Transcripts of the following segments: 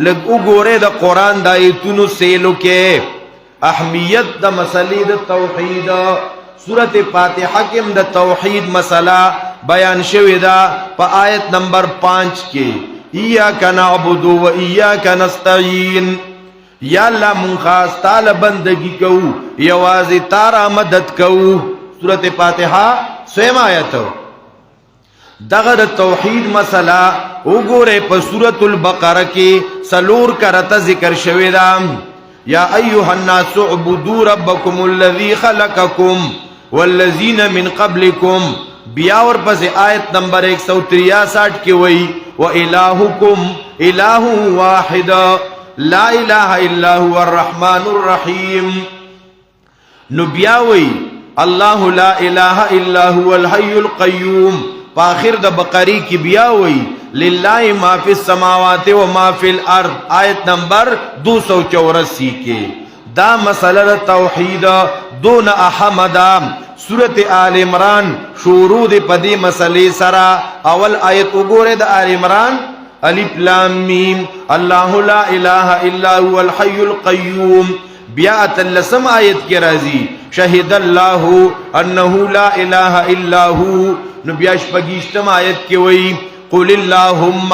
لگ اگورے دا قرآن دا ایتونو سیلو کے اہمیت دا مسئلہ دا توحید سورت فاتحہ کم دا توحید مسئلہ بیان شوی دا پا آیت نمبر 5 کے ایاک نعبدو و ایاک نستعین یا اللہ من خاص تال بندگی کو یوازی تارا مدد کو سورت فاتحہ سویم آیت دغد توحید مسئلہ اگورے پا سورت البقرہ کی سلور کرتا ذکر شویدہ یا ایوہ الناس اعبدو ربکم الذی خلقکم والذین من قبلکم بیاور پس آیت نمبر 163 کی وئی وَإِلَاهُكُمْ إِلَاهٌ وَاحِدٌ لا الہ الا هو الرحمن الرحیم نبیاوی اللہ لا الہ الا هو الحی القیوم پاخر دا بقری کی بیاوی للہ ما فی السماوات و ما فی الارض آیت نمبر 284 کے دا مسئلہ توحید دون احمدہ سورت آل عمران شروع دے پدی مسئلے سرا اول آیت اگورے دا آل عمران الف لام میم اللہ لا الہ الا هو الحی القیوم بیات اللسم آیت کی رازی شہد اللہ انہو لا الہ الا ہو نبیاش پگیشتم آیت کی وئی قل اللہم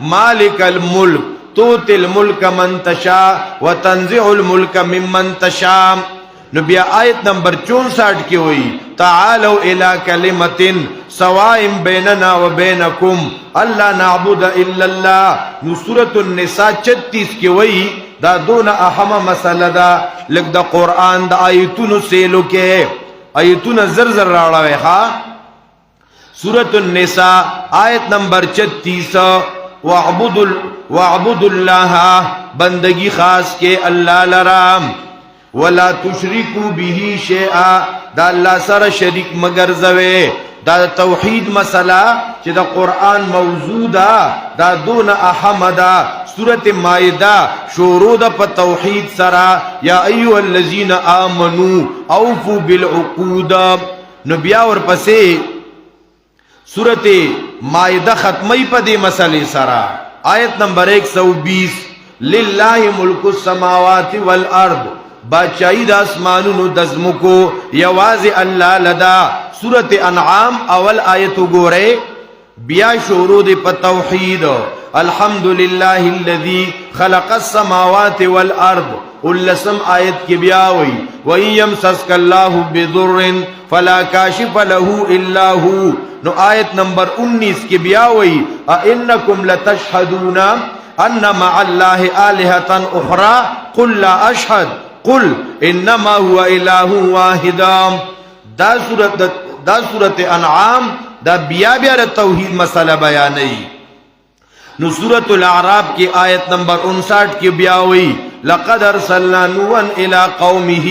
مالک الملک توت الملک من تشاء وتنزع الملک ممن تشاء نبی آیت نمبر 64 کی ہوئی تعالوا الى کلمت سوائم بیننا و بینکم اللہ نعبد الا اللہ سورة النساء 36 کی ہوئی دا دون احم مسئلہ دا لگ دا قرآن دا آیتون سیلو کے آیتون زرزر راڑاوے خواہ سورة النساء آیت نمبر 36 وَعْبُدُ اللَّهَ بندگی خاص کے اللہ لرام وَلَا تُشْرِكُوا بِهِ شَيْئًا دا اللہ سر شریک مگر زوے دا توحید مسئلہ چی دا قرآن موجودا دا دون احمدا سورت مائدہ شروع دا پا توحید سرا یا ایوہ الذین آمنوا اوفوا بالعقود نبیاء اور پسے سورت مائدہ ختمی پا دی مسئلے سرا آیت نمبر 120 للہ ملک السماوات والارض باچائی دا اسمانونو دزمکو یواز اللہ لدا سورت انعام اول آیت گورے بیا شروع دی پا توحید الحمدللہ الذی خلق السماوات والارض اللسم آیت کی بیاوی وَإِن يَمْسَسْكَ اللَّهُ بِضُرٍ فَلَا كَاشِفَ لَهُ إِلَّا هُوَ نو آیت نمبر 19 کی بیاوی اَإِنَّكُمْ لَتَشْهَدُونَ أَنَّ مَعَ اللَّهِ آلِهَةً أُخْرَى قُلْ لَا أَشْهَدُ قل انما هو الہ واحد دا سورت انعام دا بیا توحید مسئلہ بیانی نو سورت الاعراف کی آیت نمبر 59 کی بیاوی لقد ارسلنا نوحا الى قومه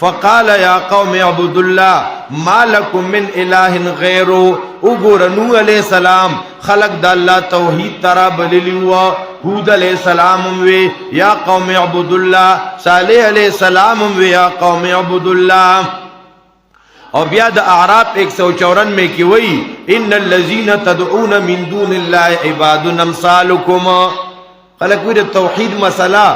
فقال یا قوم اعبدوا اللہ ما لکم من الہ غیرو اگور نوح علیہ السلام خلق دا اللہ توحید ترا بللیوا حود علیہ السلام وی یا قوم اعبدوا اللہ صالح علیہ السلام وی یا قوم اعبدوا اللہ اور بیاد اعراف 154 میں کی وئی ان الذین تدعون من دون اللہ عباد امثالکم خلق وی توحید مسئلہ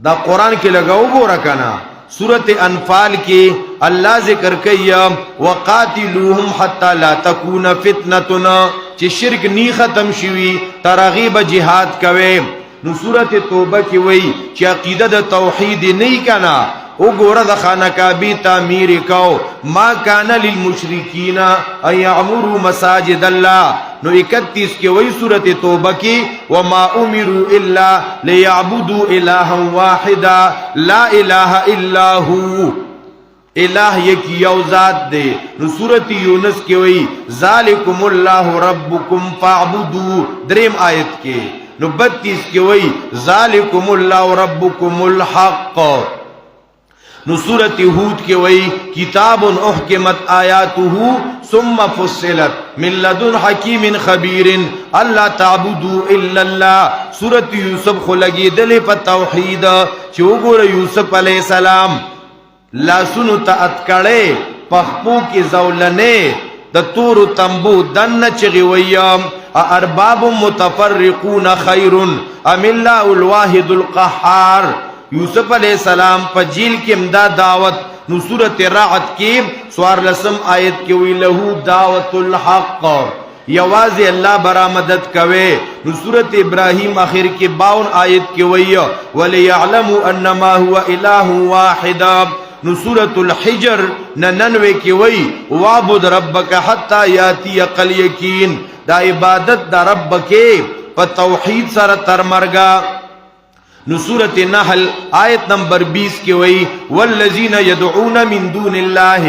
دا قرآن کے لگاؤ گو رکھنا سورت انفال کی اللہ ذکر کیا وقاتلوہم حتی لا تکون فتنتنا چی شرک نی ختم شوی ترغیب جہاد کوئے نو سورت توبہ کی وئی چی عقیدت توحید نہیں کنا او گورا دا خانکابی تعمیر کو ما کانا للمشرکین ان یعمروا مساجد اللہ نو 31 کی وئی سورت توبہ کی وما امروا الا لیعبدوا الہا واحدا لا الہ الا ہو الہ یکی یو ذات دے نو سورت یونس کی وئی ذالکم اللہ ربکم فاعبدو دریم آیت کے نو 32 کی وئی ذالکم اللہ ربکم الحق نو سورت ہود کے وئی کتاب احکمت آیاتہ ثم فصلت من لدن حکیم خبیر اللہ تعبدو الا اللہ سورت یوسف خلگی دل پا توحید چوگور یوسف علیہ السلام لاسونو تا اتکڑے پخپو کی زولنے دا تور تنبو دن چغی ویم ارباب متفرقون خیر ام اللہ الواحد القہار. یوسف علیہ السلام پا جیل کی امداد دعوت نو سورت رعد کی سوار لسم آیت کی وی لہو دعوت الحق یوازی اللہ برا مدد کوئے. نو سورت ابراہیم آخر کی 52 آیت کی وی وَلِيَعْلَمُوا أَنَّمَا هُوَ إِلَهُ وَاحِدًا. نو سورت الحجر 99 کی وی وَعْبُدْ رَبَّكَ حَتَّى يَأْتِيَكَ الْيَقِينُ. دا عبادت دا رب کے پا توحید سر ترمرگا. نو سورت نحل آیت نمبر 20 کی وی والذین یدعون من دون اللہ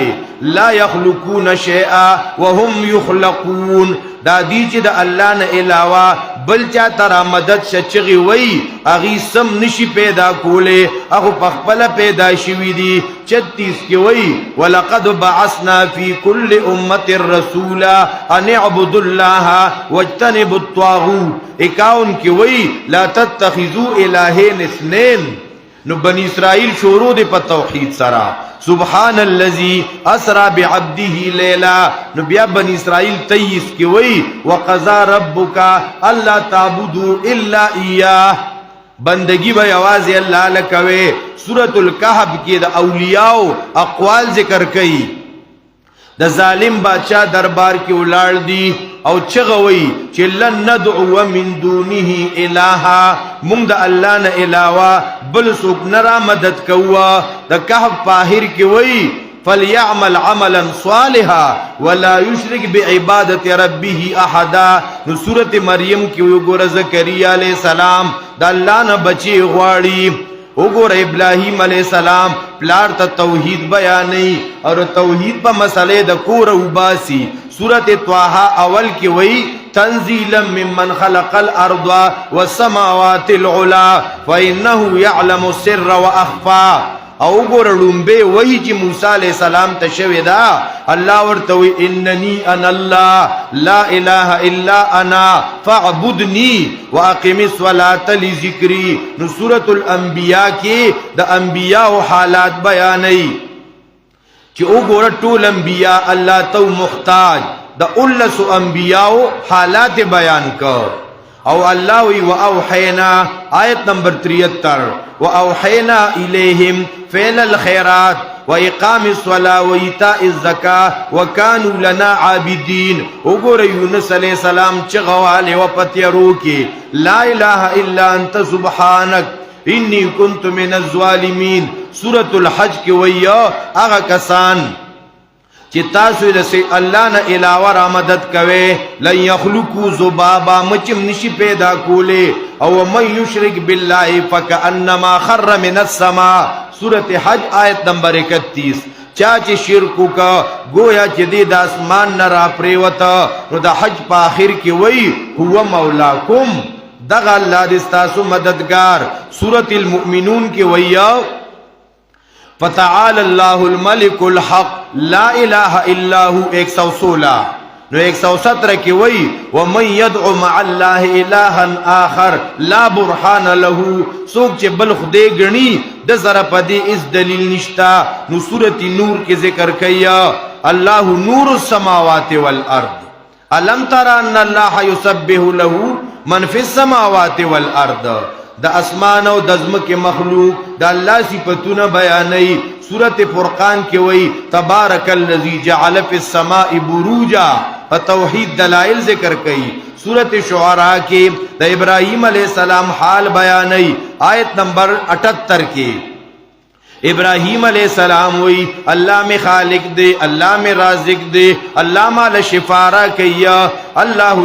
لا یخلقون شیئا وهم یخلقون. دا دی چی دا اللہ نا علاوہ بل چا ترا مدد شچغی وی اغی سم نشی پیدا کولے اخو پخپل پیدا شوی دی. 36 کی وی وَلَقَدْ بَعَثْنَا فِي كُلِّ أُمَّةٍ رَسُولًا أَنِ اعْبُدُوا اللَّهَ وَاجْتَنِبُوا الطَّاغُوتَ. 51 کی وی لا تتخذوا الہین اثنین. نو بنی اسرائیل شروع دے پا توحید سرا سبحان اللذی اسرا بعبده لیلا. نو بیا بنی اسرائیل 23 کی وی وقضا ربکا اللہ تعبدو الا ایاہ. بندگی با یوازی اللہ لکوے. سورة الکحب کی دا اولیاء اقوال ذکر کئی. دا ظالم بادشاہ دربار کی اولار دی او چغوی چی لن ندعو من دونه الہا مونگ دا اللہ نا علاوہ بل سوک نرا مدد کوا. دا کحب پاہر کی وی فَلْيَعْمَلْ عَمَلًا صَالِحًا وَلَا يُشْرِكْ بِعِبَادَةِ رَبِّهِ أَحَدًا. نو سورت مریم کی وی گور زکریا علیہ السلام دا اللہ نا بچی غواڑی. اگور ابراہیم علیہ السلام پلار تا توحید بیانی اور توحید پا مسئلے دا کور اوباسی. سورت طواہا اول کی وی تنزیلا ممن خلق الارض والسماوات العلا فإنہو یعلم السر واخفا. او گور لنبے وہی چی موسیٰ علیہ السلام تشوی دا اللہ ورطوی اننی انا اللہ لا الہ الا انا فاعبدنی واقم الصلاة لذکری. نو سورت الانبیاء کی دا انبیاء حالات بیانی چی او گور طول انبیاء اللہ تو محتاج. دا اولس انبیاء حالات بیان کر. او اللہ وی وَأَوْحَيْنَا آیت نمبر 73 وَأَوْحَيْنَا إِلَيْهِمْ فعل الخیرات وإقام الصلاة وإيتاء الزکاة وكانوا لنا عابدین. اگر یونس علیہ السلام چغوالے و پتیرو کے لا الہ الا انت سبحانک انی کنت من الظالمین. سورة الحج کی ویا اغا کسان چی تاسوی دسی اللہ نا علاوہ را مدد کوئے لن یخلقو زبابا مچم نشی پیدا کولے او من یشرک باللہ فکأنما خر من السماء. سورت حج آیت نمبر 31. چاچی شرکو کا گویا چی دید آسمان نرا پریوتا. نو دا حج پا آخر کی وی ہوا مولاکم دغا اللہ دستاسو مددگار. سورت المؤمنون کی ویا فتعال اللہ الملک الحق لا الہ الا ہو 116. نو 117 کی وی ومن یدعو مع اللہ الہا آخر لا برحان لہو. سوک چے بلخ دے گنی دزر پدی اس دلیل نشتا. نو سورت نور کی ذکر کیا اللہ نور السماوات والارض علم تر ان اللہ یسبح لہو من فی السماوات والارض. دا اسمان و دزم کے مخلوق دا اللہ صفتون بیانی. سورت فرقان کی وی تبارک اللذی جعل فی السماء بروجا توحید دلائل ذکر کئی. سورت شعراء کی دا ابراہیم علیہ السلام حال بیانی آیت نمبر 78 کی ابراہیم علیہ السلام وی اللہ میں خالق دے اللہ میں رازق دے اللہ مال شفارہ کیا. اللہ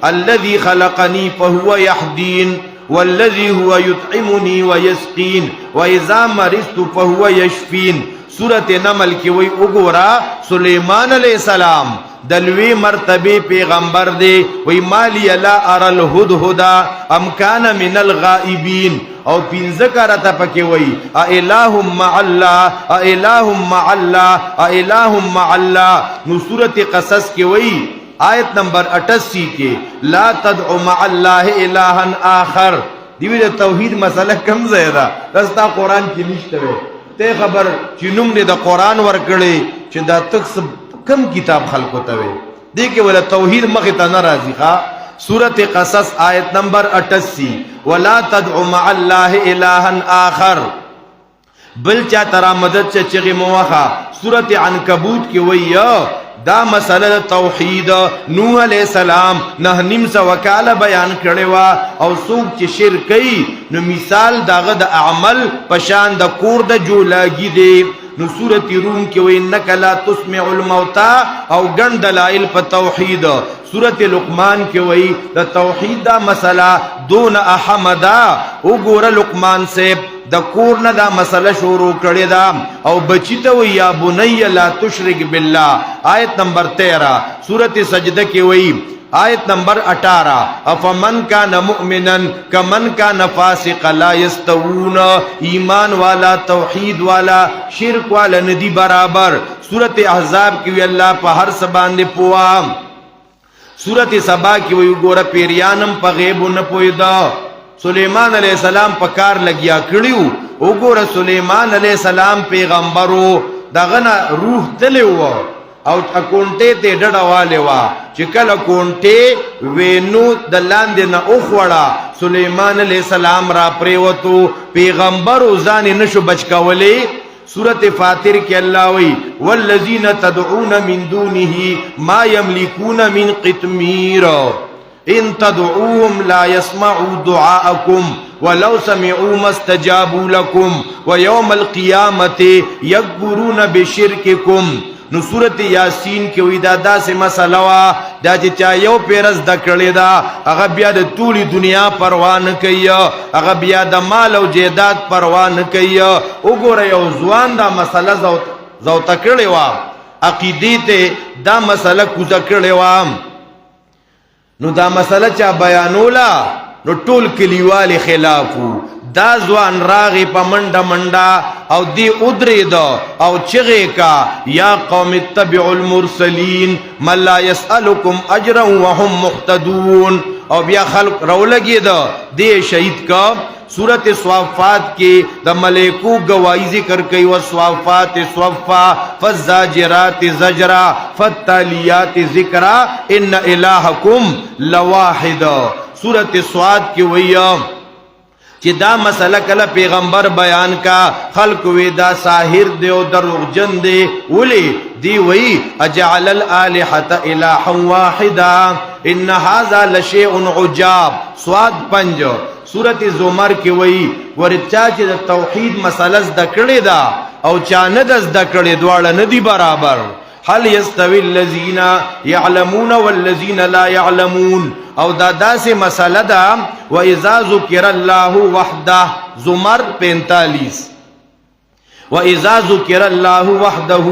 الذي خلقنی فہو یحدین والذی هو یطعمنی ویسقین وإذا مرضت فہو یشفین. سورت نمل کی وی اگورا سلیمان علیہ السلام دلوی مرتبے پیغمبر دے وی مالی لا ارى الہدہدا ام کان من الغائبین. او پینزکارتا پکی وی اِلَٰهُمْ مَعَ اللَّهِ اِلَٰهُمْ مَعَ اللَّهِ اِلَٰهُمْ مَعَ اللَّهِ. نو سورت قصص کی وی آیت نمبر 88 کے لا تدعو مع اللہ الہا آخر. دیوی دا توحید مسئلہ کم زیدہ دستا قرآن کی نشتوے تے خبر چی نم نے دا قرآن ورکڑے چی دا تک سب کم کتاب خلقو توے دیکھ ولا توحید مختا نرازی سورت قصص آیت نمبر 88 ولا تدعو مع اللہ الہا آخر بل چا ترا مدد چا چغی مواخا سورت عنکبوت کی وی دا مسئلہ توحید نوح علیہ السلام نہ نیم سا وکالا بیان کروا او سوک چی شرکی نو مثال داغ دا اعمل پشان دا کور دا جو لاگی دے نو سورت روم کی وی انکا لا تسمع الموتا او گن دلائل پا توحید سورت لقمان کی وی دا توحید دا مسئلہ دون احمدا او گورا لقمان سے دا کورنا دا مسئلہ شروع کردی دا او بچیتا وی یا بنی لا تشرک باللہ آیت نمبر 13 سورت سجدہ کی وی آیت نمبر 18 افمن کان مؤمنا کمن کان فاسق لا یستوون ایمان والا توحید والا شرک والا ندی برابر سورت احزاب کی وی اللہ پا ہر سبان دے پوام سورت سبا کی وی گورا پیریانم پا غیبو نپویدہ سلیمان علیہ السلام پکار لگیا کڑیو اگور سلیمان علیہ السلام پیغمبرو دا غنا روح تلیو او اکونٹے تے ڈڑا والے وا چکل اکونٹے وینو دلان دینا اخوڑا سلیمان علیہ السلام را پریوتو پیغمبرو زانی نشو بچکولی سورت فاتر کے اللہ وی والذین تدعون من دونه ما یملکون من قتمیر ان تدعوهم لا يسمعوا دعاءكم ولو سمعوا ما استجابوا لكم ويوم القيامة يكفرون بشرككم نو سورت یاسین کی وی دا سے مسئلہ وا دا چې چا یو پیرز د کړی دا هغه بیا د ټولی دنیا پروا نه کوي هغه بیا د مال او جیداد پروا نه کوي وګوره یو ځوان دا مسئلہ زوت کړی وا عقیدې ته دا مسئلہ کوزه کړی وا نو دا مسئلہ چا بیانولا نو ټول کلیوال خلافو دا ځوان راغی په منډه منډه او دی ادری دا او چغی کا یا قوم اتبعوا المرسلین من لا يسألكم اجرا وهم مختدون او بیا خلق رو لگی دا دی شہید کا سورت صوافات کے دا ملیکو گواہی ذکر کئی والصوافات صوفا فالزاجرات زجرا فالتالیات ذکرا ان الہکم لواحد سورت سواد کی ویم چی دا مسئلہ کلا پیغمبر بیان کا خلق وی دا ساہر دے و دروغجن دے ولی دی وی اجعل الالحة الہا واحدا ان هذا لشیء عجاب سواد 5 سورت زمر کی وی ورچا چی دا توحید مسئلہ زدکڑی دا او چاند زدکڑی دوارا ندی برابر حل یستوی الذین یعلمون والذین لا یعلمون او دا سے مسئلہ دا وَإِذَا ذُكِرَ اللَّهُ وَحْدَهُ زمر 45 وَإِذَا ذُكِرَ اللَّهُ وَحْدَهُ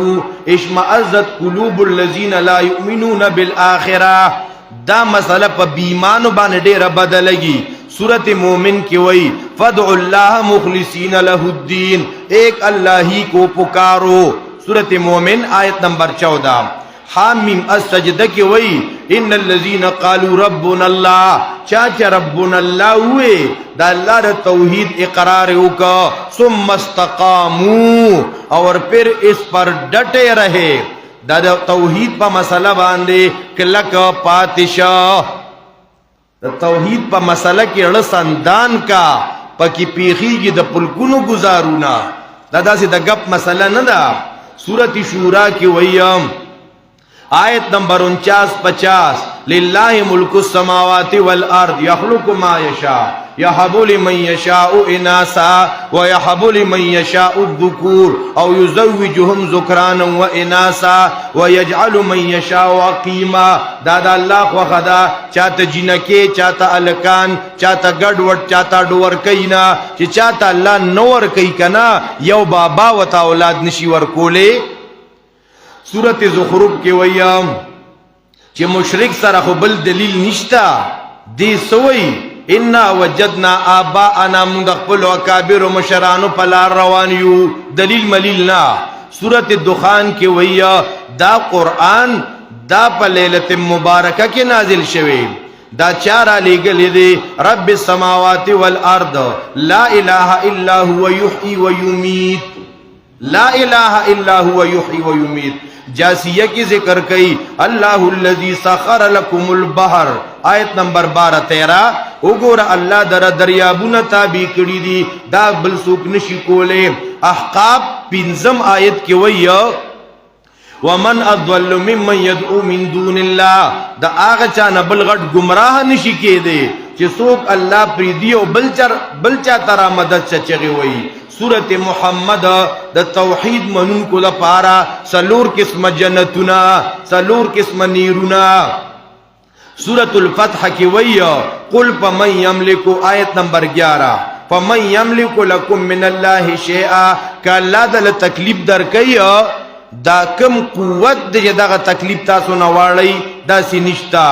اشْمَأَزَّتْ قُلُوبُ الَّذِينَ لَا يُؤْمِنُونَ بِالْآخِرَةِ دا مسئلہ پا بیمانو بانے دیر بدلگی سورت مومن کی وئی فَدْعُ اللَّهَ مُخْلِصِينَ لَهُ الدِّينَ ایک اللہ ہی کو پکارو سورت مومن آیت نمبر 14 حامیم السجدہ کی وئی ان الذین قالوا ربنا اللہ چاچا ربنا اللہ ہوئے دا اللہ دا توحید اقرار ہوکا ثم استقامو اور پھر اس پر ڈٹے رہے دا توحید پا مسئلہ باندے کلک پاتشاہ دا توحید پا مسئلہ کی رسندان کا پا کی پیخی کی دا پلکنو گزارونا دا سی دا گپ مسئلہ ندا سورت شورا کی ویم آیت نمبر 49-50 للہ ملک السماوات والارض یخلق ما یشاء یحب لمن یشاء اناسا ویحب لمن یشاء الذکور او یزوجهم ذکرانا و اناسا ویجعل من یشاء عقیما دادا اللہ وخدا چاہتا جنکے چاہتا الکان چاہتا گڑوٹ چاہتا ڈور کئینا چاہتا اللہ نور کئی کنا یو بابا و تا اولاد نشی ورکولے سورت زخرف کے ویم چی مشرک سر بل دلیل نشتا دی سوئی انا وجدنا آباءنا مندقبل و کابر و مشرانو پلار روانیو دلیل ملیلنا سورت دخان کے ویم دا قرآن دا پا لیلت مبارکہ کے نازل شوی دا چارا لگلی دی رب السماوات والارض لا الہ الا هو یحیی و یمیت لا الہ الا هو یحیی و یمیت جاسیہ کی ذکر کئی اللہ الذی سخر لکم البحر آیت نمبر 12-13 وګوره الله در دریابونه تابع کړي دي دا بل څوک نشي کوله. احقاف 5 آیت کې وایي ومن اضل ممن يدعو من دون الله دا هغه چا نه بل غټ گمراه نشي کېده چې څوک الله پری دی او بل چا ترا مدد چچغي وایي. سورت محمد د توحید منونکو لپاره سلور قسم جنتنا سلور قسم نیرونا. سورت الفتح کی وی قل فمن یملکو آیت نمبر 11 فمن یملکو لکم من اللہ شیئا کہ اللہ دل تکلیف در کئی دا کم قوت دی دا تکلیف تاسو نوالی دا سی نشتا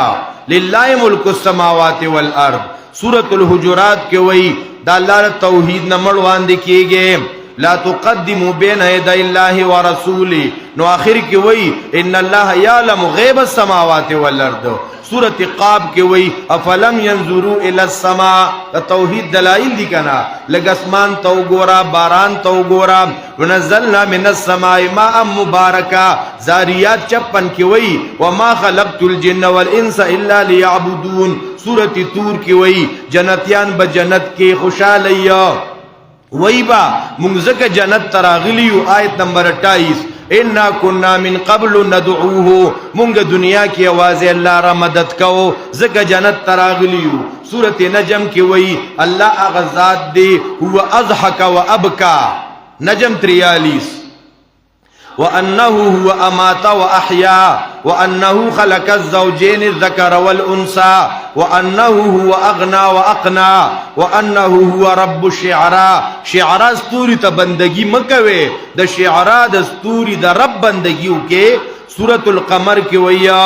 للہ ملک السماوات والارض. سورت الحجرات کی وی دا اللہ توحید نمڑوان دیکھئے گے لا تقدموا بین یدی اللہ ورسولی نو آخر کی وی ان اللہ یعلم غیب السماوات والارض. سورت قاب کی وی افلم ینظروا الی السماء توحید دلائل دی کنا لگ اسمان تو گورا باران تو گورا ونزلنا من السماء ماء مبارکا. زاریات 56 کی وی وما خلقت الجن والانس الا لیعبدون. سورت طور کی وی جنتیان بجنت کے خوشحالی وی با منزک جنت تراغلیو. آیت نمبر 28 انا کننا من قبل ندعوه منگ دنیا کی آواز اللہ را مدد کو زک جنت تراغلیو. سورت نجم کی وی اللہ اغزاد دے هو اضحک و ابکا. نجم 43 وَأَنَّهُ هُوَ أَمَاتَ وَأَحْيَا وَأَنَّهُ خَلَقَ الزَّوْجَيْنِ الذَّكَرَ وَالْأُنثَى وَأَنَّهُ هُوَ أَغْنَى وَأَقْنَى وَأَنَّهُ هُوَ رَبُّ الشِّعْرَى. شعرا ستوری تا بندگی مکوے دا شعرا دا ستوری دا رب بندگیو کے. سورت القمر کی ویا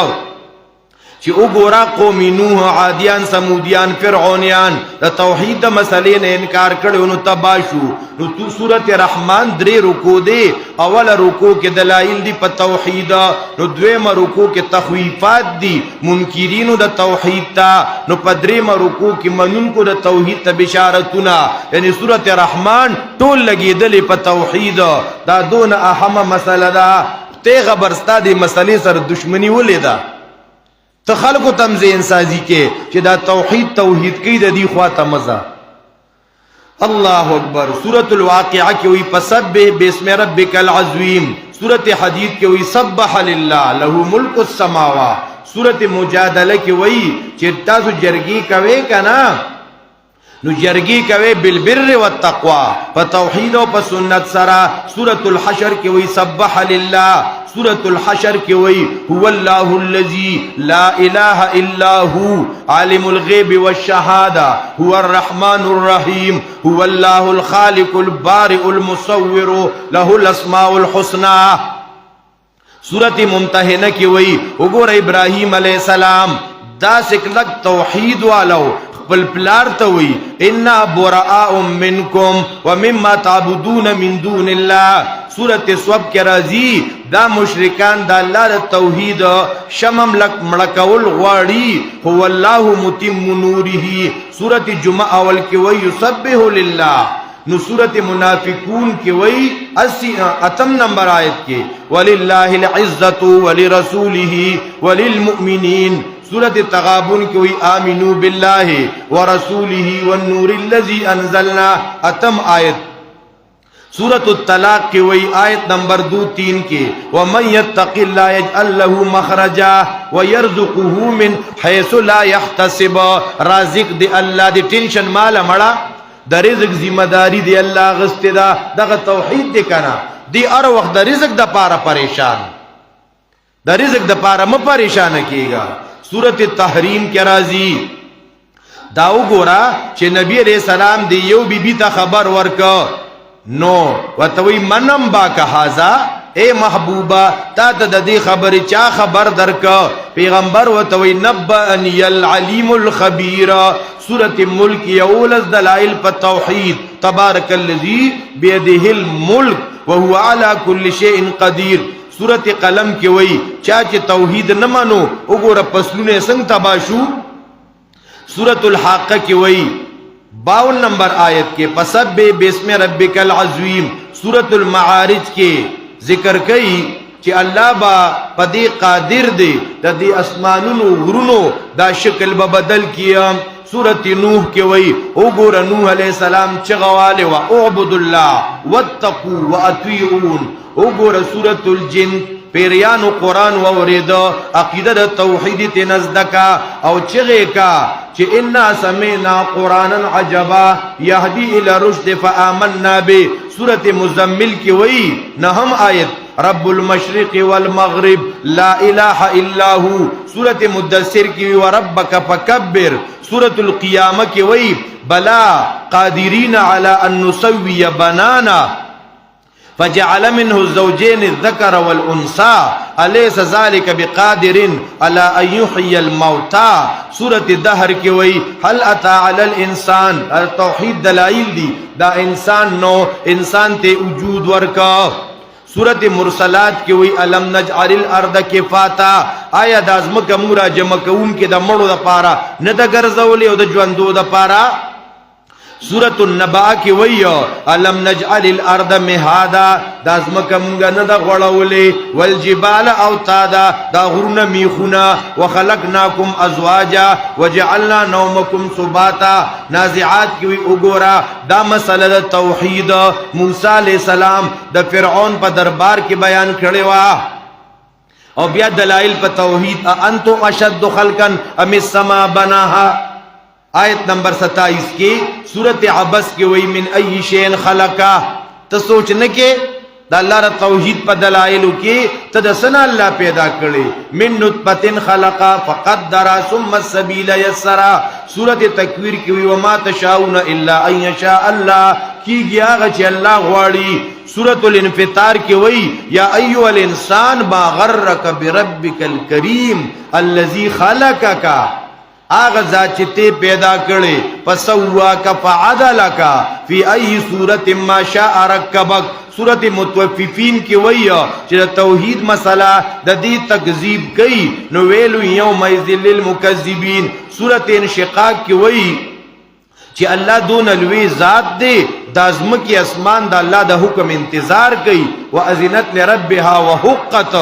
چی اگورا قومی نوح عادیان سمودیان فرعونیان دا توحید دا مسئلے نے انکار کرے انہوں تباشو. نو تو سورت رحمان 3 رکو دے. اول رکو کے دلائل دی پا توحید نو دویم رکو کے تخویفات دی منکرینو دا توحید تا نو پا 3 رکو کے منون کو دا توحید تا بشارتونا. یعنی سورت رحمان ٹول لگی دلی پا توحید دا دون احم مسئلہ دا تے غبرستا دی مسئلے سر دشمنی ولی دا تخلق و تمزین سازی کے کہ دا توحید کی دا دی خواتا مزا. اللہ اکبر. سورت الواقعہ کی ہوئی فسبح باسم ربک العظیم. سورت حدید کی ہوئی سبح للہ لہو ملک السماوات. سورت مجادلہ کی ہوئی چرتا سو جرگی کوئے کنا نو جرگی کوئے بالبر والتقوی فتوحید و سنت سرا. سورت الحشر کی ہوئی سبح للہ. سورت الحشر کی ہوئی هو اللہ الذی لا الہ الا ہو عالم الغیب والشہادہ هو الرحمن الرحیم هو اللہ الخالق البارئ المصور له الاسماء الحسنى. سورت ممتحنہ کی ہوئی اگور ابراہیم علیہ السلام دا سکلک توحید والو پلپلار توئی انا براء منکم ومما تعبدون من دون اللہ. سورت صوب کے رازی دا مشرکان دا اللہ دا توحید شمم لک مڑکول غواری هو اللہ متم نوری. سورت جمعہ اول کی وی یسبح للہ. نو سورت منافقون کی وی 80 نمبر آیت کے وللہ العزت ولرسولہ وللمؤمنین. سورت تغابن کی ہوئی آمنوا باللہ ورسولہ والنور الذی انزلنا 8 آیت. سورت الطلاق کی ہوئی آیت نمبر 2-3 کے ومن یتق اللہ یجعل له مخرجا ویرزقه من حیث لا یحتسب. رازق دی اللہ دی ٹینشن مالا مڑا دا رزق ذمہ داری دی اللہ غست دا دا توحید دی کنا دی ار وقت دا رزق دا پارا پریشان دا رزق دا پارا ما پریشان کی گا. سورت تحریم کے رازی داو گورا چھے نبی علیہ السلام دی یو بی بی تا خبر ورکا نو وطوی منم با کہازا اے محبوبہ تا تا دی خبر چا خبر درکا پیغمبر وطوی نبعنی العلیم الخبیر. سورت ملک یولز دلائل پا توحید تبارک اللذی بیدہ الملک وہو علا کل شیء قدیر. سورت قلم کی وئی چاچے توحید نمانو اگو رپسلون سنگ تباشو. سورت الحاقہ کی وئی 52 نمبر آیت کے فسبح باسم ربک العظیم. سورت المعارج کے ذکر کئی چې الله با پدې قادر دی د دې اسمانونو غرونو دا شکل به بدل کیم. سورۃ نوح کې وای وګوره نوح علیہ السلام چې غواله وا اعبدوا الله واتقوا واطيعون. وګوره سورۃ الجن پیریانو قرآن ووریدو عقیده د توحید تنزدکا او چغه کا چې انا سمعنا قرانا عجبا يهدي الى رشد فآمنا به. سورۃ مزمل کی وئی نهم آیت رب المشرق والمغرب لا اله الا هو. سورۃ مدثر کی وربک فکبر. سورۃ القیامہ کی وئی بلا قادرین علی ان نسوی بنانا فجعل منه الزوجين الذكر والانثى اليس ذلك بقادر على ان يحيي الموتى. سورة الدهر کی وئی هل اتى على الانسان التوحید دلائل دی دا انسان نو انسان تے وجود ورکا. سورة مرسلات کی وئی الم نجعل الارض کفاتا آیا دا ازمکا مورا جمع کون کی دا مڑو دا پارا ندا گرزولی او دا جواندو دا پارا. سورۃ النبأ کی ویو الم نجعل الارض مهادا دا ازمکا مونگا ندا غړولې والجبال اوتادا دا غرونه میخونه وخلقناکم ازواجا وجعلنا نومکم سباتا. نازعات کی وی وګورا دا مسله د توحید موسی علیہ السلام د فرعون په دربار کې بیان کړي وا او بیا دلائل په توحید انتم اشد خلقا ام السما بناها. آیت نمبر 27 کی سورت عبس کی وی من ای شین خلقا. تا سوچنے کے دا اللہ را توحید پا دلائلو کی تا دا سنا اللہ پیدا کرے من نطفت خلقا فقدرا ثم السبیل یسرا. سورت تکویر کی وی وما تشاؤن الا ان یشاء اللہ کی گیا غچ اللہ غواری. سورت الانفطار کی وی یا ایوہ الانسان ما غرک بربک الکریم اللذی خلقکا. آغا ذات چتے پیدا کرے فسواکا فعدلکا فی ای صورت ما شاء رکبک. صورت متوففین کی ویا چرا توحید مسئلہ دا دی تکذیب کئی نو ویلو یوم ایذن للمکذبین. صورت انشقاق کی وی چی اللہ دون الوی ذات دے دا ازمکی اسمان دا اللہ دا حکم انتظار کئی وَأَذِنَتْ لِرَبِّهَا وَحُقَّتَ.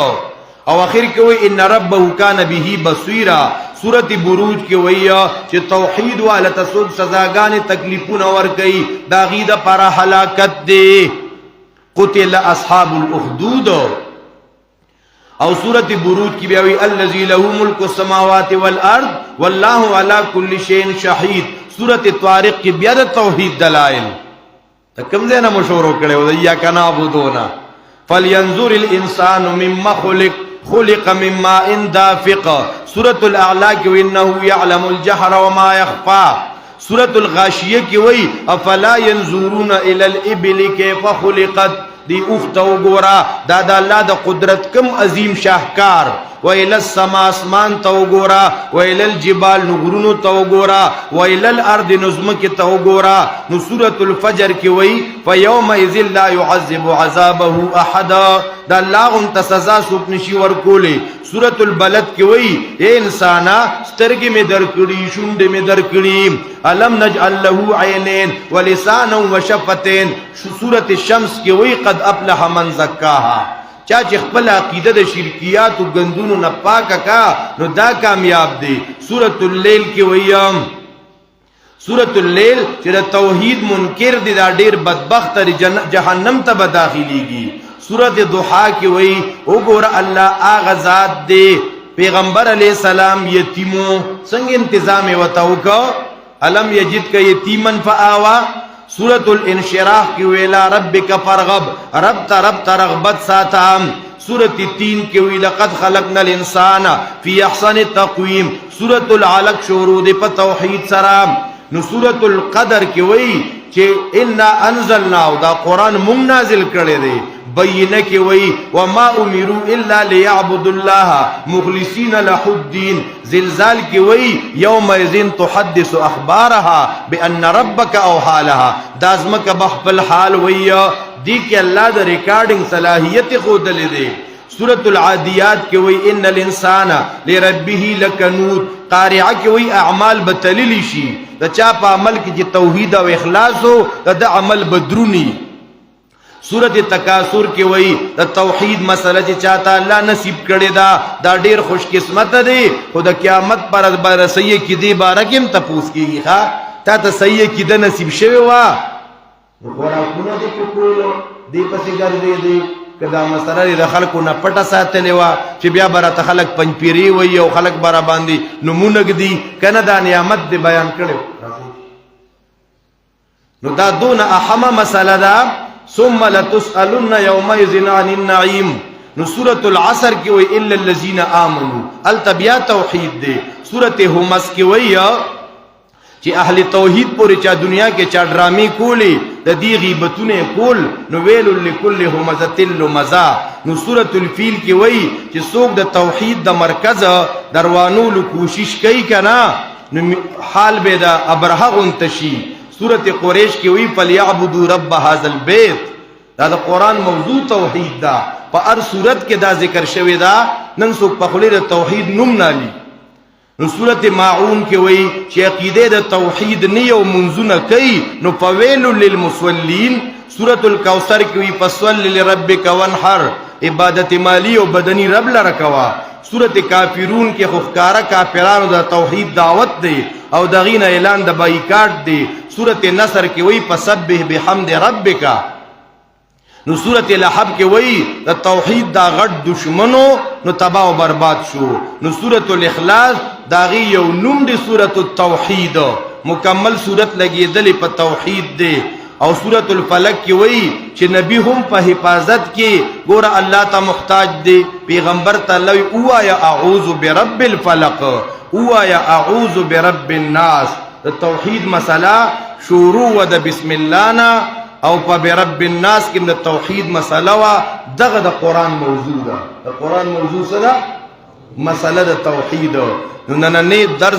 او آخر کی وی ان ربه کان به بصیرا. سورت بروج کی ویا چی توحید والا تسود سزاگان تکلیفون ورکی دا غید پارا حلاکت دے قتل اصحاب الاخدود. او سورت بروج کی بیاوی الذی له ملک السماوات والارض واللہ علا کل شین شہید. سورت طارق کی بیاد توحید دلائل تکم دینا مشورو کرے و ایاک نعبدونا فلینظر الانسان مما خلق من ماء دافق. سورة الاعلا کی وَإِنَّهُ يَعْلَمُ الْجَحْرَ وَمَا يَخْفَى. سورة الغاشیہ کی وی افلا ينظرون الى الابل کیف خلقت. دی افتو گورا دادا اللہ دا قدرت کم عظیم شاہکار. وَإِلَى السَّمَا اسمان تو گورا وَإِلَى الْجِبَالِ نغرونو تو گورا وَإِلَى الْأَرْضِ نظمک تو گورا. نو سورة الفجر کی وی فَيَوْمَئِذٍ لَا يُعَذِّبُ عَذَابَهُ أَحَدًا. دا اللہ انتا سزا سوپنشی ورکولے. سورة البلد کی وی اے انسانا سترگی میں درکڑی شنڈ میں درکڑی علم نجعل له عینین ولسانا وشفتین. سورة الشمس کی وی قد افلح من زکاها. چاچ خپل عقیدہ دا شرکیات و گندونو نپاکا کا نو دا کامیاب دے. سورة اللیل کی ویم سورة اللیل چرا توحید منکر دی دا دیر بدبخت جہنم تا بداخلی گی. سورة ضحا کی وی اگور اللہ آغا ذات دے پیغمبر علیہ السلام یتیمو سنگ انتظام وطاوکا علم یجد کا یتیمن فآوا. سورة الانشراح کی ویلا ربک فرغب رب تا رغبت ساتام. سورة التین کی وی لقد خلقنا الانسان فی احسن تقویم. سورة العلق شروع دے پا توحید سرام. نو سورة القدر کی وی چھے انا انزلناو دا قرآن مم نازل کردے دے بینہ کی وی وما امروا الا لیعبدوا اللہ مخلصین لہ الدین. زلزال کی وی یوم اذن تحدث اخبارها بان ربک اوحا لها. دازمک بحفل حال وی دی کہ اللہ دا ریکارڈنگ صلاحیت خود لے دے. سورة العادیات کی وی ان الانسان لربه لکنود. قارعہ کی وی اعمال بتلیلی شی دا چاپا عمل کی جی توحید و اخلاص ہو دا عمل بدرونی. سورت تکاثر کې وای د توحید مسله چې چاته الله نصیب کړي دا ډیر خوش قسمت دی. خو د قیامت پر بر صحیح کې دی بارکم تپوس کیږي ها تا ته صحیح کې د نصیب شوی وا خوراکونه دې کولو دې پسې ګرځې دې کدا مسره د خلکو نه پټه ساتلې وا چې بیا برته خلک پنځپيري وای او خلک برا باندې نمونه دي کنه دا نعمت دې بیان کړو. نو دا دون احمه مسله ده. ثم لتسألن يومئذ عن النعيم. نو سورة العصر کی وی الا الذين آمنوا التبیا توحید دے. سورة همس کی وی چې اهل توحید پوری چا دنیا کې چا ډرامی کولی د دې غیبتونه کول نو ویل لكل همزه لمزا. نو سورة الفیل کی وی چې څوک د توحید د مرکز دروانولو کوشش کوي کنا نو حال به د ابرهه غنتشي. سورت قریش کی وی فلیعبدوا رب هذا البيت. دا د قران موضوع توحید دا په هر صورت کې دا ذکر شوی دا. نن څوک په خلی د توحید نوم نالي. نو سورت ماعون کی وی چې عقیده د توحید نه یو منځونه کوي نو فویل للمصلین. سورت الکوثر کی وی فصل لربک وانحر عبادت مالی او بدنی رب لره کوا. سورت کافرون کې خفکارا کافرانو د توحید دعوت دی او دغین اعلان د بایکاټ دی. سورت نصر کی وی فسبح بحمد ربک. نو سورت لحب کی وی د توحید دا غټ دشمنو نو تباہ و برباد شو. نو سورت الاخلاص داغي یو نوم دی سورت التوحید مکمل سورت لګیدلې په توحید دی. او سورت الفلق کی وی چې نبی هم په حفاظت کې ګور الله ته محتاج دی. پیغمبر تعالی اوایا اعوذ برب الفلق اوایا اعوذ برب الناس. د توحید مسله شروع و د بسم الله نا او په برب الناس کې د توحید مسله وا دغه د قران موضوع ده. د قران موضوع څه ده؟ مسله د توحید. نو نن نه درس